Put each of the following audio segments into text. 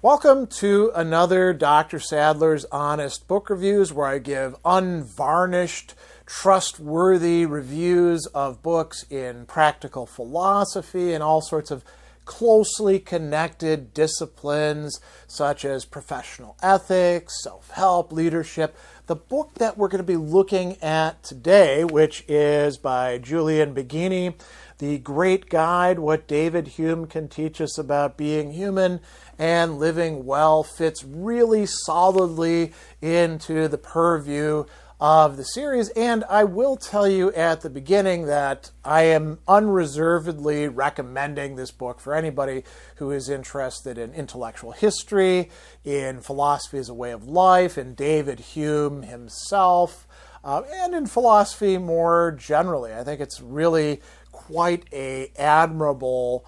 Welcome to another Dr. Sadler's Honest Book Reviews, where I give unvarnished, trustworthy reviews of books in practical philosophy and all sorts of closely connected disciplines such as professional ethics, self-help, leadership. The book that we're going to be looking at today, which is by Julian Baggini, The Great Guide, What David Hume Can Teach Us About Being Human and Living Well, fits really solidly into the purview of the series. And I will tell you at the beginning that I am unreservedly recommending this book for anybody who is interested in intellectual history, in philosophy as a way of life, in David Hume himself, and in philosophy more generally. I think it's really quite an admirable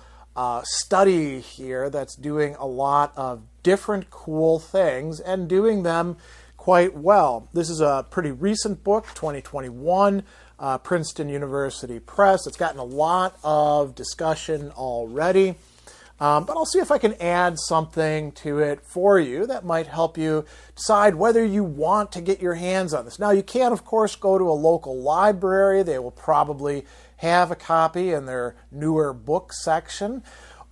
study here that's doing a lot of different cool things and doing them quite well. This is a pretty recent book, 2021, Princeton University Press. It's gotten a lot of discussion already, but I'll see if I can add something to it for you that might help you decide whether you want to get your hands on this. Now, you can, of course, go to a local library. They will probably have a copy in their newer book section.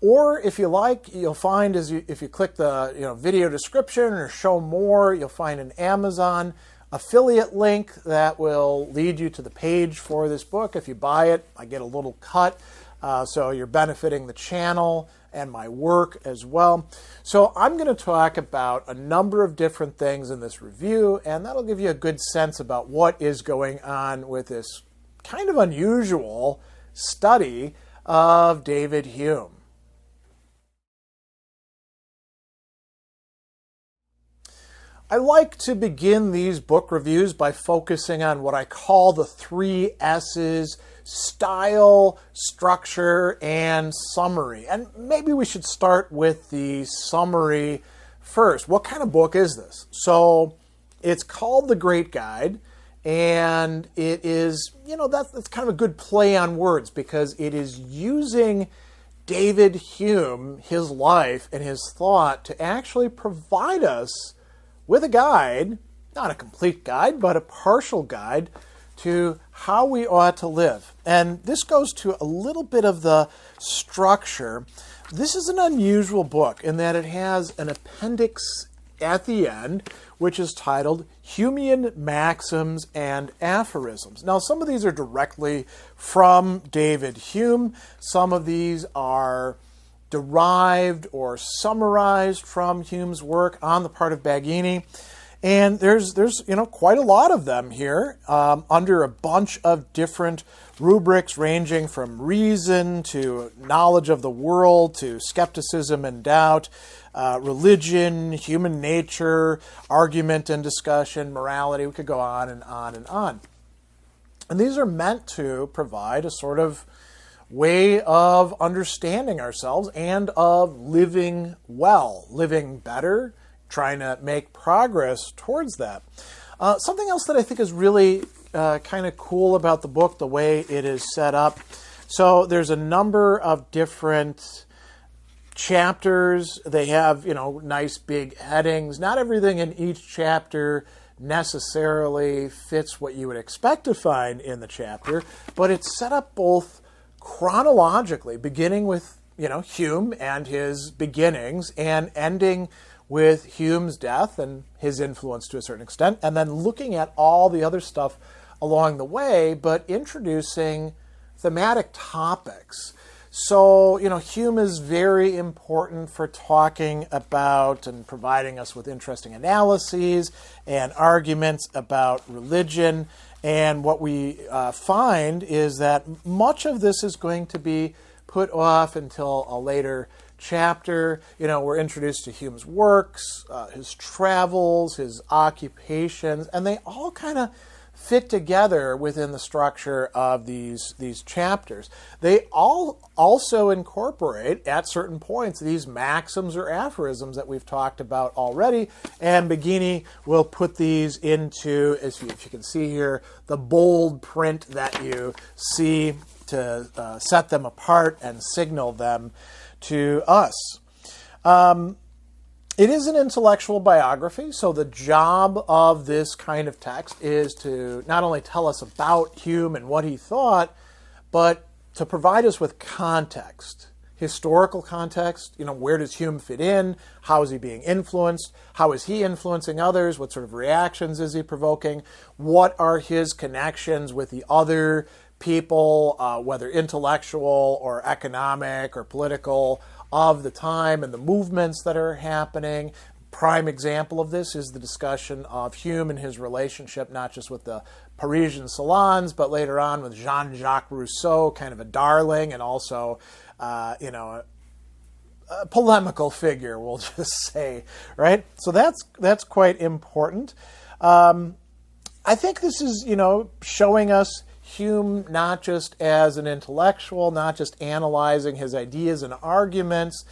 Or if you like, you'll find if you click the video description or show more, you'll find an Amazon affiliate link that will lead you to the page for this book. If you buy it, I get a little cut, so you're benefiting the channel and my work as well. So I'm going to talk about a number of different things in this review, and that'll give you a good sense about what is going on with this kind of unusual study of David Hume. I like to begin these book reviews by focusing on what I call the 3 S's: style, structure, and summary. And maybe we should start with the summary first. What kind of book is this? So it's called The Great Guide, and it is, that's kind of a good play on words because it is using David Hume, his life, and his thought to actually provide us with a guide, not a complete guide, but a partial guide to how we ought to live. And this goes to a little bit of the structure. This is an unusual book in that it has an appendix at the end, which is titled Humean Maxims and Aphorisms. Now, some of these are directly from David Hume. Some of these are derived or summarized from Hume's work on the part of Baggini. And there's quite a lot of them here under a bunch of different rubrics ranging from reason to knowledge of the world to skepticism and doubt, religion, human nature, argument and discussion, morality. We could go on and on and on. And these are meant to provide a sort of way of understanding ourselves and of living well, living better, trying to make progress towards that. Something else that I think is really kind of cool about the book, the way it is set up. So there's a number of different chapters. They have, nice big headings. Not everything in each chapter necessarily fits what you would expect to find in the chapter, but it's set up both chronologically, beginning with Hume and his beginnings and ending with Hume's death and his influence to a certain extent, and then looking at all the other stuff along the way, but introducing thematic topics. So, Hume is very important for talking about and providing us with interesting analyses and arguments about religion. And what we find is that much of this is going to be put off until a later chapter. We're introduced to Hume's works, his travels, his occupations, and they all kind of fit together within the structure of these chapters. They all also incorporate, at certain points, these maxims or aphorisms that we've talked about already, and Baggini will put these into, if you can see here, the bold print that you see to set them apart and signal them to us. It is an intellectual biography, so the job of this kind of text is to not only tell us about Hume and what he thought, but to provide us with context, historical context. Where does Hume fit in? How is he being influenced? How is he influencing others? What sort of reactions is he provoking? What are his connections with the other people, whether intellectual or economic or political, of the time and the movements that are happening? Prime example of this is the discussion of Hume and his relationship not just with the Parisian salons, but later on with Jean-Jacques Rousseau, kind of a darling and also, a polemical figure, we'll just say, right? So that's quite important. I think this is, showing us Hume not just as an intellectual, not just analyzing his ideas and arguments,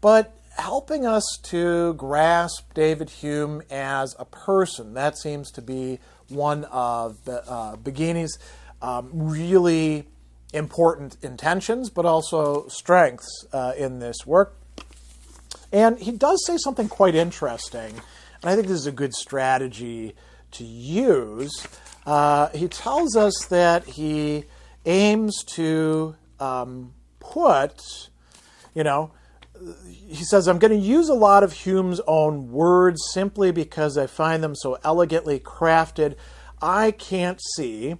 but helping us to grasp David Hume as a person. That seems to be one of Baggini's really important intentions, but also strengths in this work. And he does say something quite interesting, and I think this is a good strategy to use. He tells us that he aims to put, he says, I'm going to use a lot of Hume's own words simply because I find them so elegantly crafted. I can't see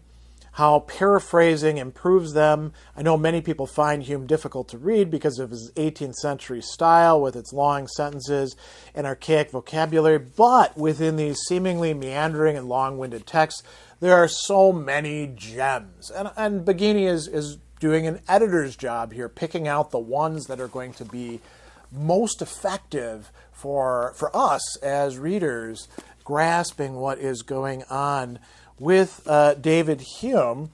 how paraphrasing improves them. I know many people find Hume difficult to read because of his 18th century style with its long sentences and archaic vocabulary, but within these seemingly meandering and long-winded texts, there are so many gems. And Baggini is doing an editor's job here, picking out the ones that are going to be most effective for us as readers, grasping what is going on with David Hume.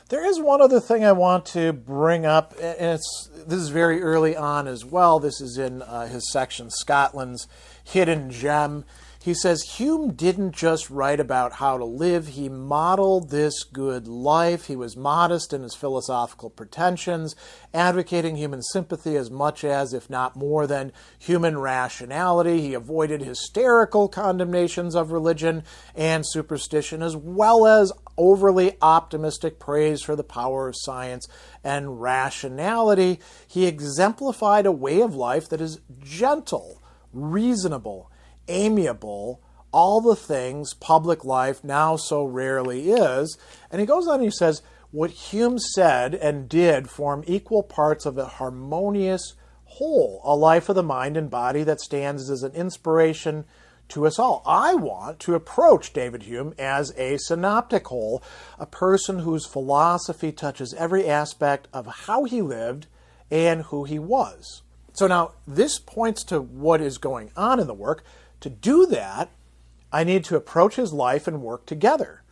There is one other thing I want to bring up, and this is very early on as well. This is in his section, Scotland's Hidden Gem. He says, Hume didn't just write about how to live, he modeled this good life. He was modest in his philosophical pretensions, advocating human sympathy as much as, if not more than, human rationality. He avoided hysterical condemnations of religion and superstition, as well as overly optimistic praise for the power of science and rationality. He exemplified a way of life that is gentle, reasonable, amiable, all the things public life now so rarely is. And he goes on and he says, what Hume said and did form equal parts of a harmonious whole, a life of the mind and body that stands as an inspiration to us all. I want to approach David Hume as a synoptic whole, a person whose philosophy touches every aspect of how he lived and who he was. So now this points to what is going on in the work. To do that, I need to approach his life and work together.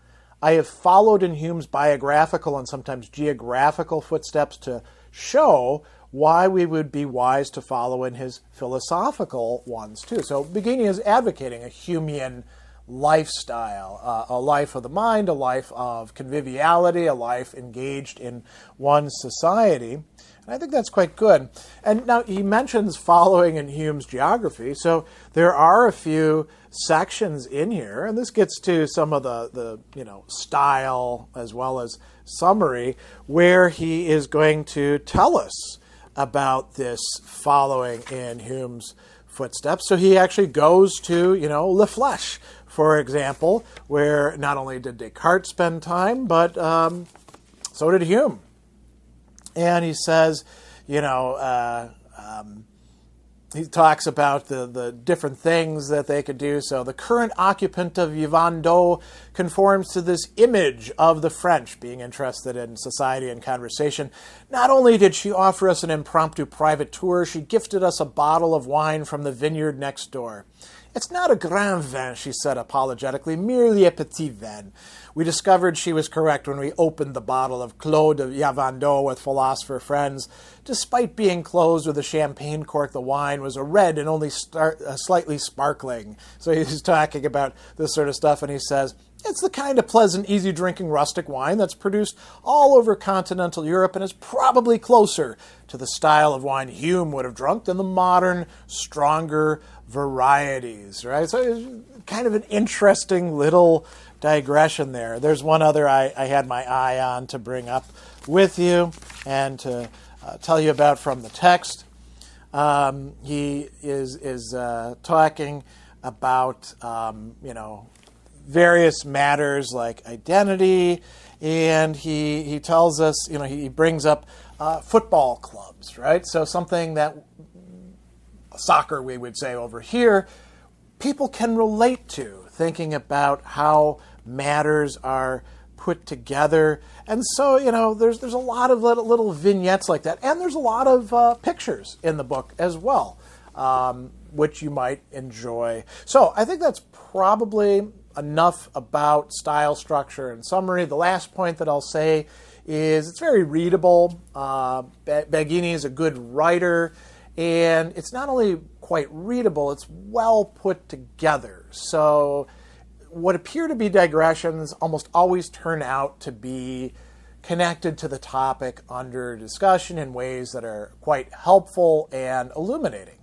I have followed in Hume's biographical and sometimes geographical footsteps to show why we would be wise to follow in his philosophical ones too. So Baggini is advocating a Humean lifestyle, a life of the mind, a life of conviviality, a life engaged in one's society. And I think that's quite good. And now he mentions following in Hume's geography, so there are a few sections in here, and this gets to some of the style as well as summary, where he is going to tell us about this following in Hume's footsteps. So he actually goes to, Le Flèche, for example, where not only did Descartes spend time, but so did Hume. And he says, he talks about the different things that they could do. So the current occupant of Yverdon conforms to this image of the French, being interested in society and conversation. Not only did she offer us an impromptu private tour, she gifted us a bottle of wine from the vineyard next door. It's not a grand vin, she said apologetically, merely a petit vin. We discovered she was correct when we opened the bottle of Clos de Yverdon with philosopher friends. Despite being closed with a champagne cork, the wine was a red and only slightly sparkling. So he's talking about this sort of stuff, and he says, it's the kind of pleasant, easy-drinking rustic wine that's produced all over continental Europe and is probably closer to the style of wine Hume would have drunk than the modern, stronger varieties, right? So it's kind of an interesting little digression there. There's one other I had my eye on to bring up with you and to tell you about from the text. He is talking about, various matters like identity, and he tells us, he brings up football clubs, right? So something that soccer, we would say over here, people can relate to, thinking about how matters are put together. And so, there's a lot of little vignettes like that. And there's a lot of pictures in the book as well, which you might enjoy. So I think that's probably enough about style, structure, and summary. The last point that I'll say is it's very readable. Baggini is a good writer, and it's not only quite readable, it's well put together. So what appear to be digressions almost always turn out to be connected to the topic under discussion in ways that are quite helpful and illuminating.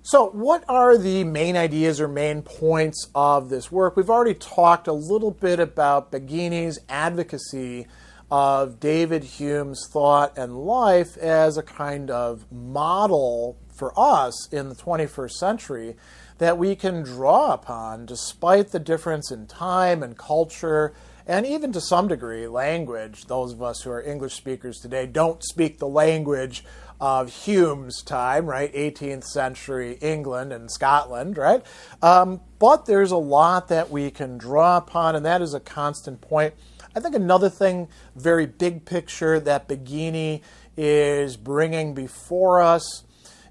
So what are the main ideas or main points of this work? We've already talked a little bit about Baggini's advocacy of David Hume's thought and life as a kind of model for us in the 21st century that we can draw upon despite the difference in time and culture and even to some degree language. Those of us who are English speakers today don't speak the language of Hume's time, right? 18th century England and Scotland, right? But there's a lot that we can draw upon, and that is a constant point. I think another thing, very big picture, that Baggini is bringing before us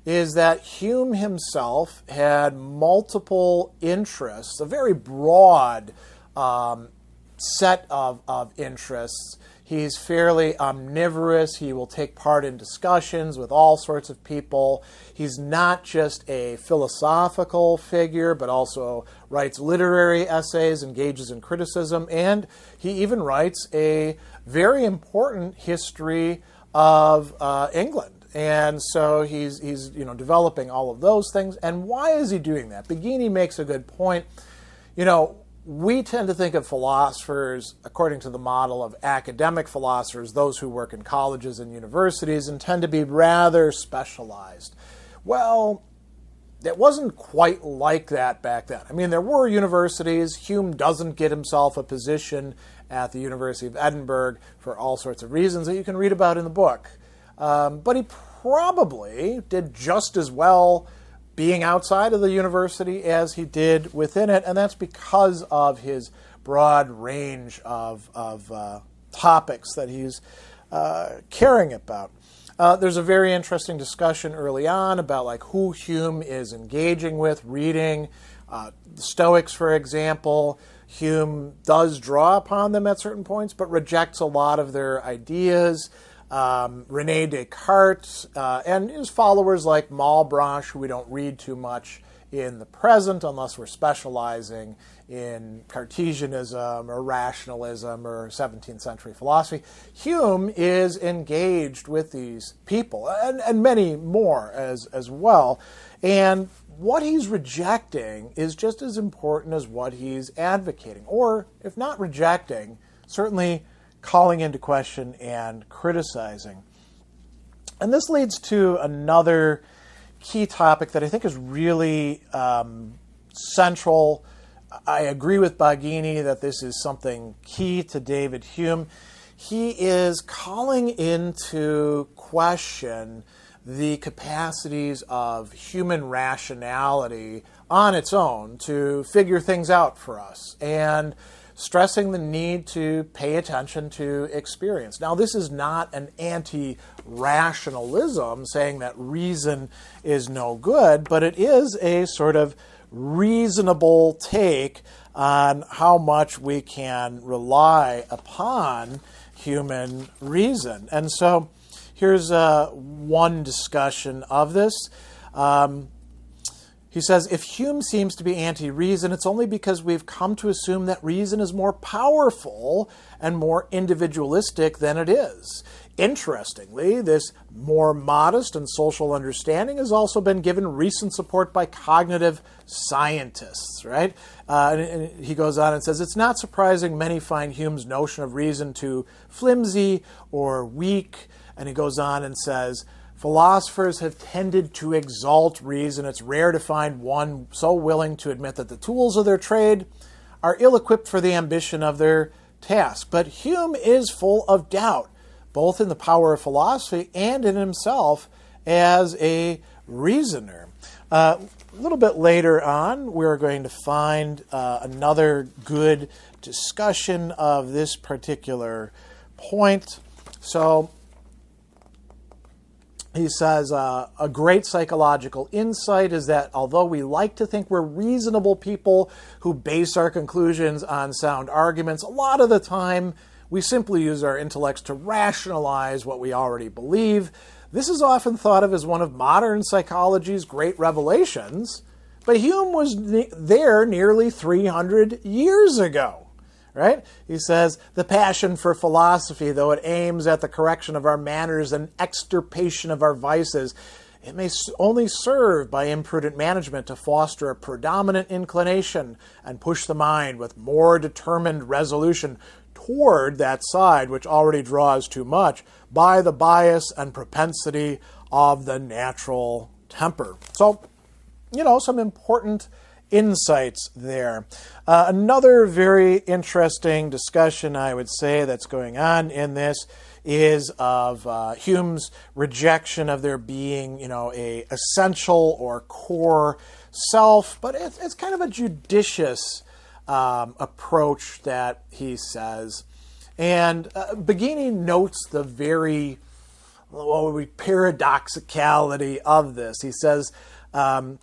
is that Hume himself had multiple interests, a very broad set of interests. He's fairly omnivorous. He will take part in discussions with all sorts of people. He's not just a philosophical figure, but also writes literary essays, engages in criticism, and he even writes a very important history of England. And so he's developing all of those things. And why is he doing that? Baggini makes a good point. We tend to think of philosophers according to the model of academic philosophers, those who work in colleges and universities, and tend to be rather specialized. Well, it wasn't quite like that back then. I mean, there were universities. Hume doesn't get himself a position at the University of Edinburgh for all sorts of reasons that you can read about in the book. But he probably did just as well being outside of the university as he did within it, and that's because of his broad range of topics that he's caring about. There's a very interesting discussion early on about who Hume is engaging with, reading. The Stoics, for example, Hume does draw upon them at certain points, but rejects a lot of their ideas. René Descartes and his followers like Malebranche, who we don't read too much in the present unless we're specializing in Cartesianism or rationalism or 17th century philosophy. Hume is engaged with these people and many more as well. And what he's rejecting is just as important as what he's advocating, or if not rejecting, certainly calling into question and criticizing. And this leads to another key topic that I think is really central. I agree with Baggini that this is something key to David Hume. He is calling into question the capacities of human rationality on its own to figure things out for us, and stressing the need to pay attention to experience. Now, this is not an anti-rationalism saying that reason is no good, but it is a sort of reasonable take on how much we can rely upon human reason. And so here's one discussion of this. He says, if Hume seems to be anti-reason, it's only because we've come to assume that reason is more powerful and more individualistic than it is. Interestingly, this more modest and social understanding has also been given recent support by cognitive scientists, right? And he goes on and says, it's not surprising many find Hume's notion of reason too flimsy or weak. And he goes on and says, philosophers have tended to exalt reason. It's rare to find one so willing to admit that the tools of their trade are ill-equipped for the ambition of their task. But Hume is full of doubt, both in the power of philosophy and in himself as a reasoner. A little bit later on, we're going to find another good discussion of this particular point. So he says, a great psychological insight is that although we like to think we're reasonable people who base our conclusions on sound arguments, a lot of the time we simply use our intellects to rationalize what we already believe. This is often thought of as one of modern psychology's great revelations, but Hume was there nearly 300 years ago. Right? He says, the passion for philosophy, though it aims at the correction of our manners and extirpation of our vices, it may only serve by imprudent management to foster a predominant inclination and push the mind with more determined resolution toward that side which already draws too much by the bias and propensity of the natural temper. So, some important insights there. Another very interesting discussion, I would say, that's going on in this is of Hume's rejection of there being, a essential or core self, but it's kind of a judicious approach that he says. And Baggini notes the very paradoxicality of this. He says,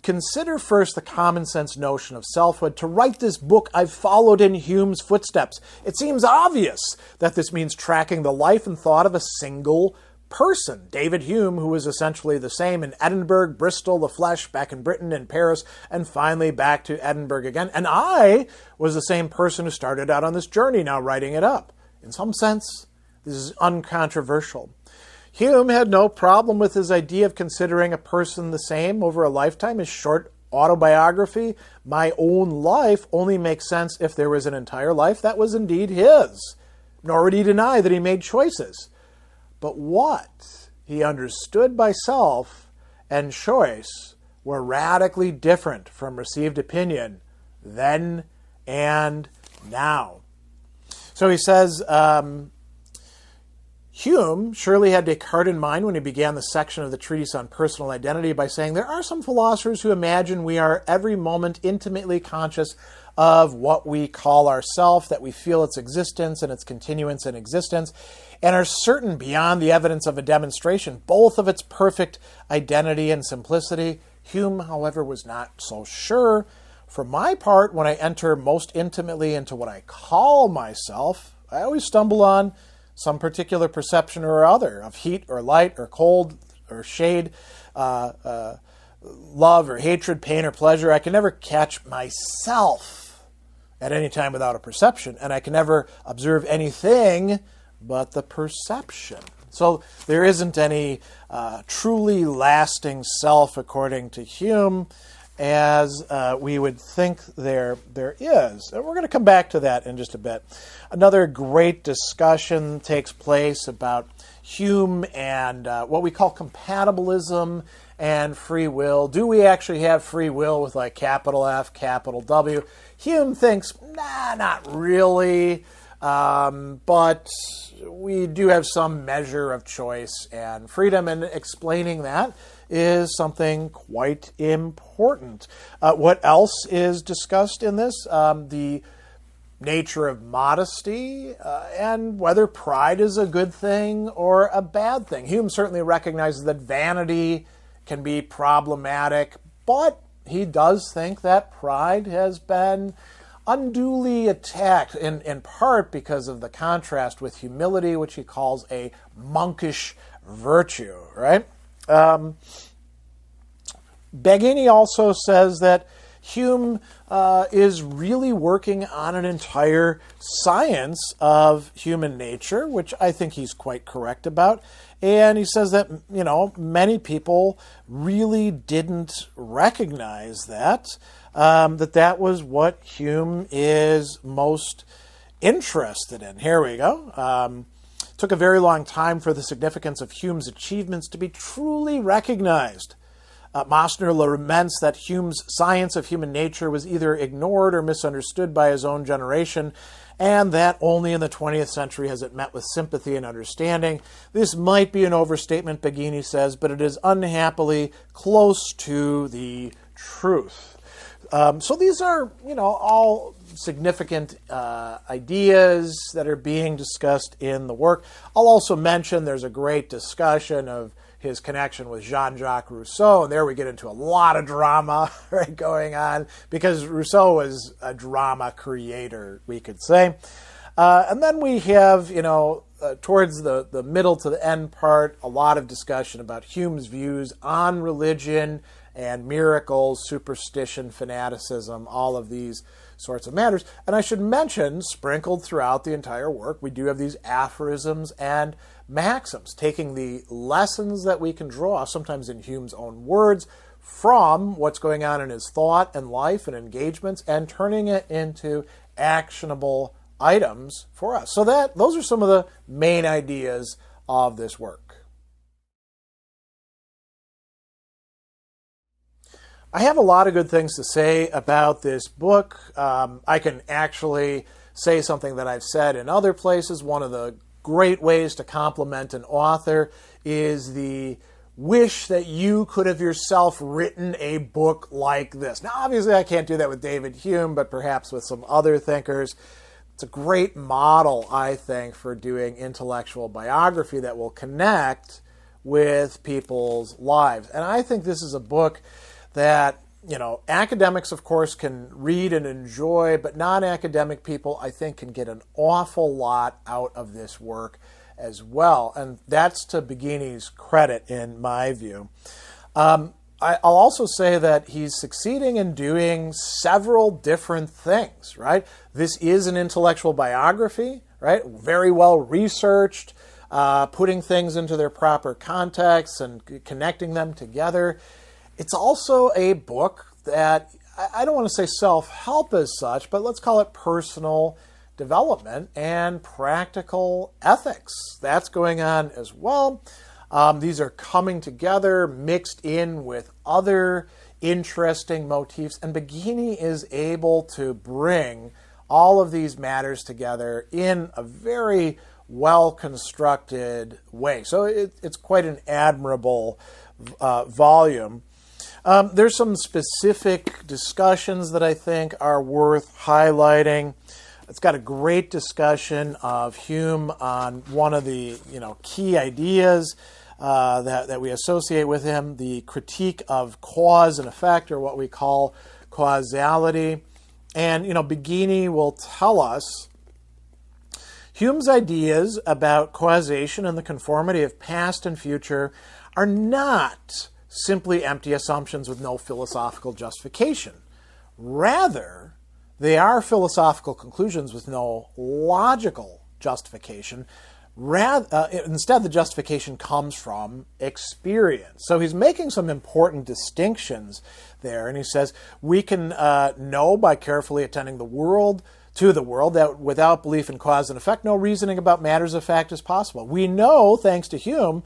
consider first the common sense notion of selfhood. To write this book, I've followed in Hume's footsteps. It seems obvious that this means tracking the life and thought of a single person. David Hume, who was essentially the same in Edinburgh, Bristol, the flesh, back in Britain, in Paris, and finally back to Edinburgh again. And I was the same person who started out on this journey, now writing it up. In some sense, this is uncontroversial. Hume had no problem with his idea of considering a person the same over a lifetime. His short autobiography, My Own Life, only makes sense if there was an entire life that was indeed his. Nor would he deny that he made choices. But what he understood by self and choice were radically different from received opinion then and now. So he says, Hume surely had Descartes in mind when he began the section of the Treatise on Personal Identity by saying, there are some philosophers who imagine we are every moment intimately conscious of what we call ourself, that we feel its existence and its continuance in existence, and are certain beyond the evidence of a demonstration, both of its perfect identity and simplicity. Hume, however, was not so sure. For my part, when I enter most intimately into what I call myself, I always stumble on some particular perception or other of heat or light or cold or shade, love or hatred, pain or pleasure. I can never catch myself at any time without a perception, and I can never observe anything but the perception. So there isn't any truly lasting self, according to Hume, as we would think there is. And we're going to come back to that in just a bit. Another great discussion takes place about Hume and what we call compatibilism and free will. Do we actually have free will with like capital F, capital W? Hume thinks, not really, but we do have some measure of choice and freedom, and explaining that is something quite important. What else is discussed in this? The nature of modesty and whether pride is a good thing or a bad thing. Hume certainly recognizes that vanity can be problematic, but he does think that pride has been unduly attacked, in part because of the contrast with humility, which he calls a monkish virtue, right? Baggini also says that Hume is really working on an entire science of human nature, which I think he's quite correct about. And he says that, many people really didn't recognize that, that was what Hume is most interested in. Here we go. Took a very long time for the significance of Hume's achievements to be truly recognized. Mosner laments that Hume's science of human nature was either ignored or misunderstood by his own generation, and that only in the 20th century has it met with sympathy and understanding. This might be an overstatement, Baggini says, but it is unhappily close to the truth. So these are, all significant ideas that are being discussed in the work. I'll also mention there's a great discussion of his connection with Jean-Jacques Rousseau, and there we get into a lot of drama going on, because Rousseau was a drama creator, we could say. And then we have, towards the middle to the end part, a lot of discussion about Hume's views on religion and miracles, superstition, fanaticism, all of these sorts of matters. And I should mention, sprinkled throughout the entire work, we do have these aphorisms and maxims, taking the lessons that we can draw, sometimes in Hume's own words, from what's going on in his thought and life and engagements, and turning it into actionable items for us. So those are some of the main ideas of this work. I have a lot of good things to say about this book. I can actually say something that I've said in other places. One of the great ways to compliment an author is the wish that you could have yourself written a book like this. Now, obviously, I can't do that with David Hume, but perhaps with some other thinkers. It's a great model, I think, for doing intellectual biography that will connect with people's lives. And I think this is a book that, academics, of course, can read and enjoy, but non-academic people, I think, can get an awful lot out of this work as well. And that's to Baggini's credit, in my view. I'll also say that he's succeeding in doing several different things, right? This is an intellectual biography, right? Very well researched, putting things into their proper context and connecting them together. It's also a book that, I don't want to say self-help as such, but let's call it personal development and practical ethics. That's going on as well. These are coming together, mixed in with other interesting motifs, and Baggini is able to bring all of these matters together in a very well-constructed way. So it's quite an admirable volume. There's some specific discussions that I think are worth highlighting. It's got a great discussion of Hume on one of the key ideas that we associate with him, the critique of cause and effect, or what we call causality. And Baggini will tell us Hume's ideas about causation and the conformity of past and future are not simply empty assumptions with no philosophical justification. Rather, they are philosophical conclusions with no logical justification. Instead, the justification comes from experience. So he's making some important distinctions there, and he says we can know by carefully attending to the world that without belief in cause and effect, no reasoning about matters of fact is possible. We know, thanks to Hume,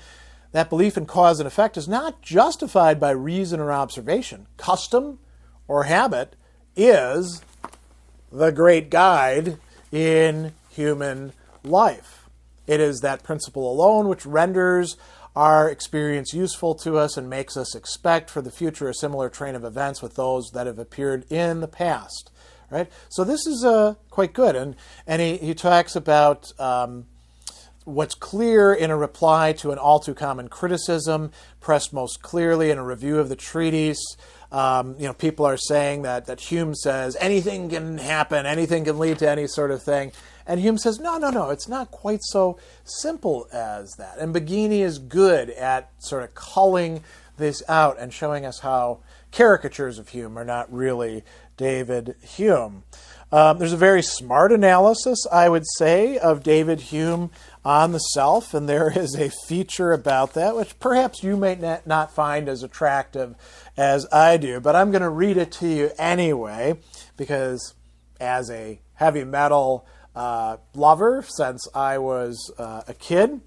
that belief in cause and effect is not justified by reason or observation. Custom or habit is the great guide in human life. It is that principle alone which renders our experience useful to us and makes us expect for the future a similar train of events with those that have appeared in the past. Right? So this is quite good. And he talks about what's clear in a reply to an all too common criticism, pressed most clearly in a review of the treatise. People are saying that Hume says anything can happen, anything can lead to any sort of thing. And Hume says, no, it's not quite so simple as that. And Baggini is good at sort of culling this out and showing us how caricatures of Hume, are not really David Hume. There's a very smart analysis, I would say, of David Hume on the self, and there is a feature about that which perhaps you may not find as attractive as I do, but I'm going to read it to you anyway, because as a heavy metal lover since I was a kid,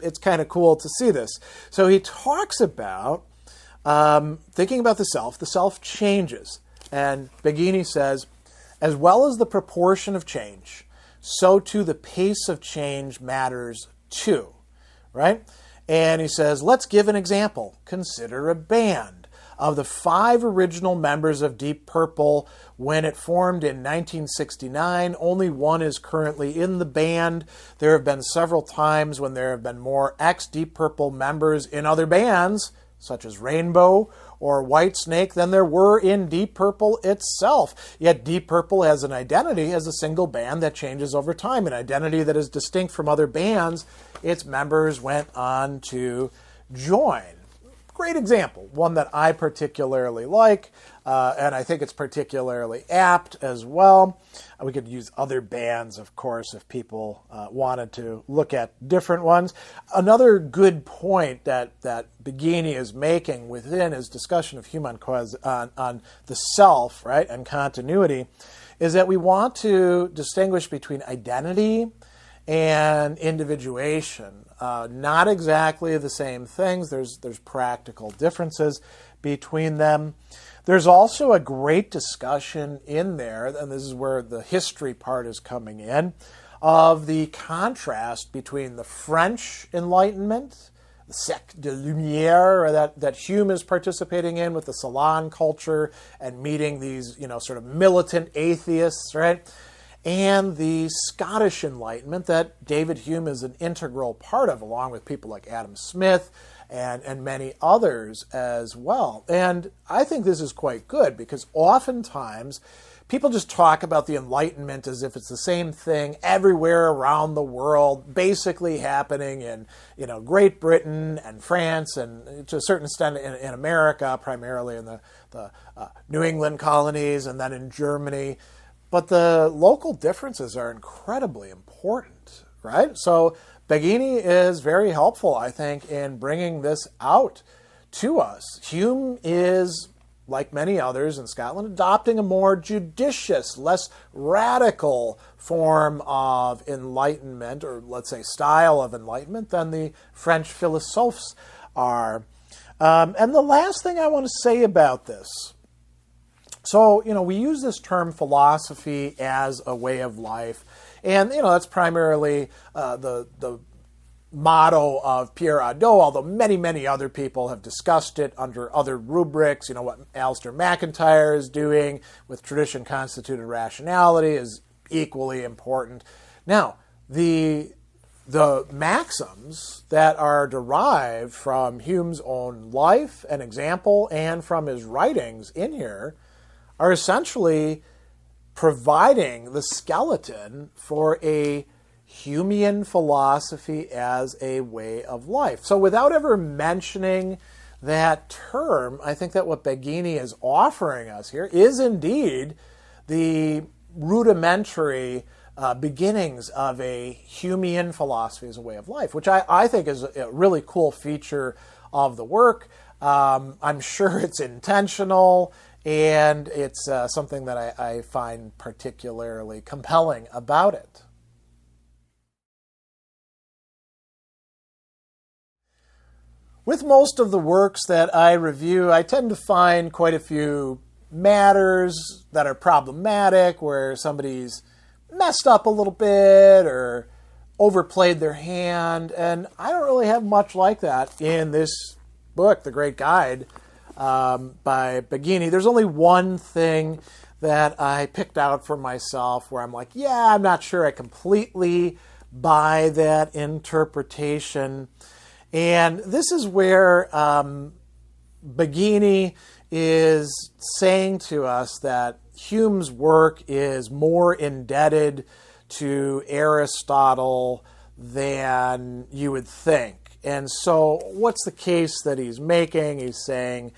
it's kind of cool to see this. So he talks about thinking about the self changes. And Baggini says, as well as the proportion of change, so too the pace of change matters too, right? And he says, let's give an example. Consider a band. Of the 5 original members of Deep Purple, when it formed in 1969, only one is currently in the band. There have been several times when there have been more ex-Deep Purple members in other bands, such as Rainbow or Whitesnake, than there were in Deep Purple itself. Yet Deep Purple has an identity as a single band that changes over time, an identity that is distinct from other bands its members went on to join. Great example, one that I particularly like, and I think it's particularly apt as well. We could use other bands, of course, if people wanted to look at different ones. Another good point that Baggini is making within his discussion of Hume on the self, right, and continuity, is that we want to distinguish between identity and individuation. Not exactly the same things. There's practical differences between them. There's also a great discussion in there, and this is where the history part is coming in, of the contrast between the French Enlightenment, the siècle de lumière, that Hume is participating in with the salon culture and meeting these, sort of militant atheists, right? And the Scottish Enlightenment that David Hume is an integral part of, along with people like Adam Smith and many others as well. And I think this is quite good, because oftentimes people just talk about the Enlightenment as if it's the same thing everywhere around the world, basically happening in Great Britain and France, and to a certain extent in America, primarily in the New England colonies, and then in Germany. But the local differences are incredibly important, right? So Baggini is very helpful, I think, in bringing this out to us. Hume is, like many others in Scotland, adopting a more judicious, less radical form of enlightenment, or let's say style of enlightenment, than the French philosophes are. And the last thing I want to say about this, so, we use this term philosophy as a way of life, and, that's primarily the motto of Pierre Hadot, although many, many other people have discussed it under other rubrics. What Alistair MacIntyre is doing with tradition-constituted rationality is equally important. Now, the maxims that are derived from Hume's own life and example and from his writings in here are essentially providing the skeleton for a Humean philosophy as a way of life. So without ever mentioning that term, I think that what Baggini is offering us here is indeed the rudimentary beginnings of a Humean philosophy as a way of life, which I think is a really cool feature of the work. I'm sure it's intentional, and it's something that I find particularly compelling about it. With most of the works that I review, I tend to find quite a few matters that are problematic, where somebody's messed up a little bit or overplayed their hand, and I don't really have much like that in this book, The Great Guide, by Baggini. There's only one thing that I picked out for myself where I'm like, yeah, I'm not sure I completely buy that interpretation. And this is where Baggini is saying to us that Hume's work is more indebted to Aristotle than you would think. And so what's the case that he's making? He's saying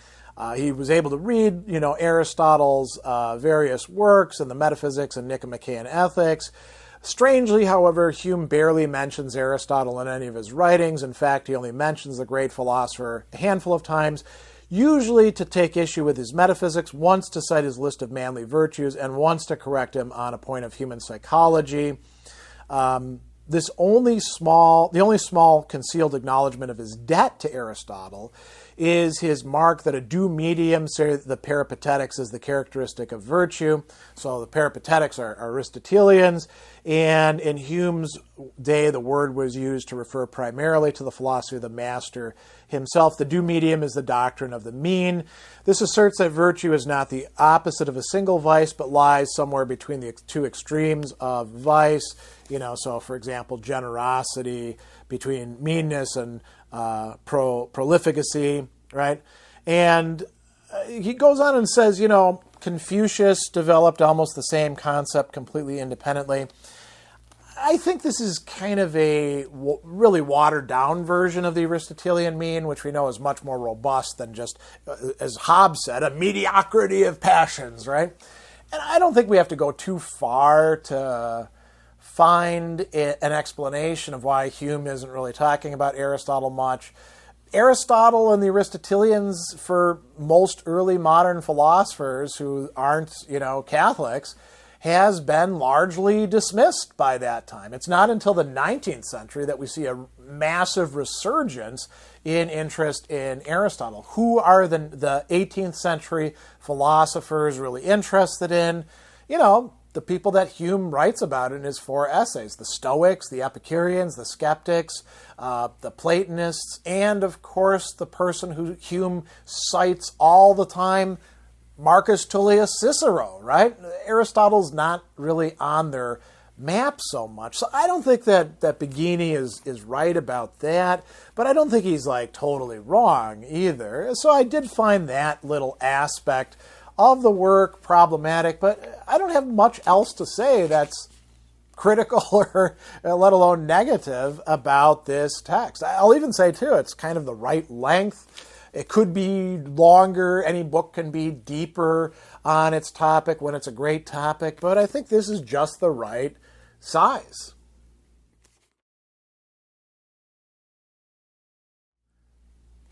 He was able to read, Aristotle's various works and the Metaphysics and Nicomachean Ethics. Strangely, however, Hume barely mentions Aristotle in any of his writings. In fact, he only mentions the great philosopher a handful of times, usually to take issue with his metaphysics, once to cite his list of manly virtues, and once to correct him on a point of human psychology. The only small concealed acknowledgement of his debt to Aristotle is his mark that a due medium, say the Peripatetics, is the characteristic of virtue. So the Peripatetics are Aristotelians, and in Hume's day, the word was used to refer primarily to the philosophy of the master himself. The due medium is the doctrine of the mean. This asserts that virtue is not the opposite of a single vice, but lies somewhere between the two extremes of vice. So for example, generosity between meanness and prolificacy, right? And he goes on and says, Confucius developed almost the same concept completely independently. I think this is kind of a really watered-down version of the Aristotelian mean, which we know is much more robust than just, as Hobbes said, a mediocrity of passions, right? And I don't think we have to go too far to find an explanation of why Hume isn't really talking about Aristotle much. Aristotle and the Aristotelians, for most early modern philosophers who aren't, Catholics, has been largely dismissed by that time. It's not until the 19th century that we see a massive resurgence in interest in Aristotle. Who are the 18th century philosophers really interested in? The people that Hume writes about in his 4 essays: the Stoics, the Epicureans, the Skeptics, the Platonists, and of course the person who Hume cites all the time, Marcus Tullius Cicero, right? Aristotle's not really on their map so much. So I don't think that Baggini is right about that, but I don't think he's totally wrong either. So I did find that little aspect of the work problematic, but I don't have much else to say that's critical or let alone negative about this text. I'll even say, too, it's kind of the right length. It could be longer. Any book can be deeper on its topic when it's a great topic, but I think this is just the right size.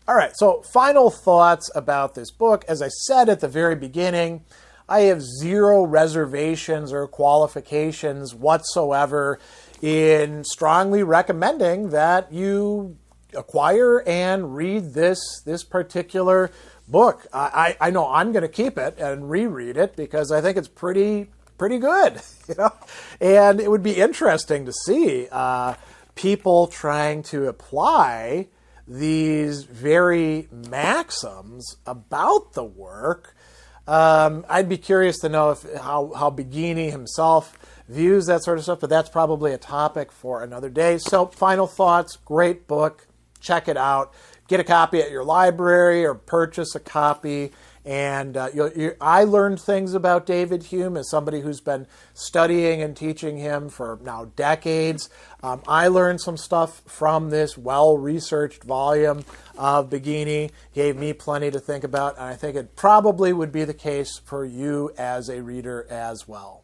All right, so final thoughts about this book. As I said at the very beginning, I have zero reservations or qualifications whatsoever in strongly recommending that you acquire and read this particular book. I know I'm going to keep it and reread it because I think it's pretty good, And it would be interesting to see people trying to apply these very maxims about the work. I'd be curious to know how Baggini himself views that sort of stuff, but that's probably a topic for another day. So, final thoughts: great book. Check it out. Get a copy at your library or purchase a copy. And I learned things about David Hume as somebody who's been studying and teaching him for now decades. I learned some stuff from this well-researched volume of Baggini. Gave me plenty to think about, and I think it probably would be the case for you as a reader as well.